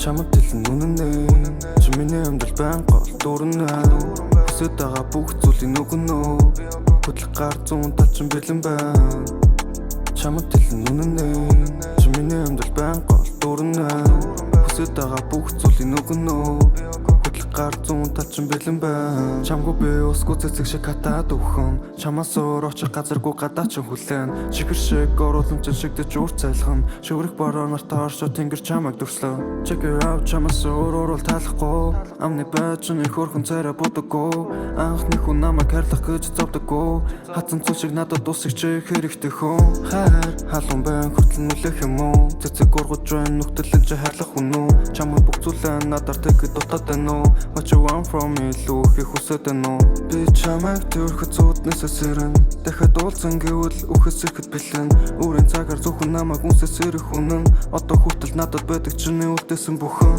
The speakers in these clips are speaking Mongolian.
Чамд хэлэн үнэнэ чи миний амьдрал байн гол дурна хүсэж байгаа бүх зүйлийг өгнө хөдлөх гар зүүн талчин бэлэн байна Чамд хэлэн үнэнэ чи миний амьдрал байн гол дурна хүсэж байгаа бүх зүйлийг өгнө хөдлөх гар зүүн талчин бэлэн байна Чамгүй би усгүй цэцэг шиг хатаад өгөн Чамаас өөр очих газаргүй гадаач хүлээн Чихэр шиг орууламжин шиг дэж үр цайлхан Шүрэх бороо нартаа оршоо тэнгэр чамайг дүрслөө Check it out чамаас өөр талахгүй Амны байжны хөрхөн царай будаггүй Анхны хүн намайг хайрлах гэж зовдоггүй Хатсан цул шиг надад усыг чи хэрэгтэй хүн Хайр халуун байн хүртэл нүлэх юм уу Цэцэг ургаж байна нүхтэлэн чи хайрлах хүн үү Чамайг бүх зүйлээ надаар тэгэхэд дутаад байна уу What you want from me лүүх их хүсэж байна уу Би чамайг төрөхөд зүүднээсээ сэрэн Дахиад уулзсан гэвэл үхээс ихэд бэлэн Үрийн цагаар зөвхөн намайг үнсээс ирэх үнэн Одоо хүртэл надад байдаг чиний үлдээсэн бүхэн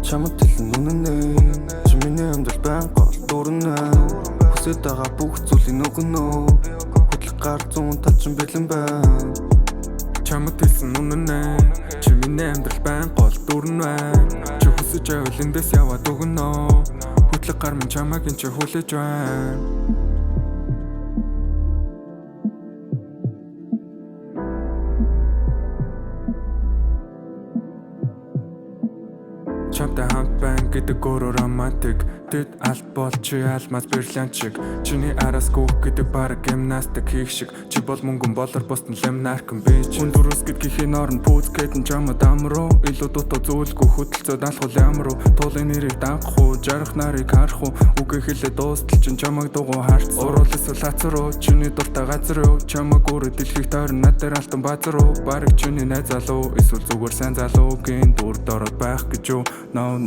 Чамд хэлэн үнэнэ чи миний амьдрал байн гол дурна Хүсэж байгаа бүх зүйлийг өгнө хөдлөх гар зүүн талчин бэлэн байна Чамд хэлсэн үнэнэ чи миний амьдрал байн гол дурна Чи хүсэж байвал эндээс яваад өгнө хөдлөх гар минь чамайг энэ чи хүлээж байна Чамтай хамт байна гэдэг өөрөө романтик Тэд алт бол чи алмаз бриллиант шиг Чиний араас гүөх гэдэг бараг гимнастик хийх шиг Чи бол мөнгөн болор бусд нь лемнаркан бич Хүндүрс гэдгийхээ орн пүүц гэтэн чамд амруу Илүү дутуу зүйлгүй хөдөлцөөд алхуул ямруу Туулын нэрийг дагах уу, жарах нарыг харах уу Үгээ хэлээ дуустал чин чамайг дугуй харц Урал эсвэл хацар уу, чиний дуртай газар юу Чамайг өөрөө дэлхийг тойрон над дээр алтан базар уу Бараг чиний найз залуу, эсвэл зүгээр сайн залуу Гин дүрд ороод байх гэж юу No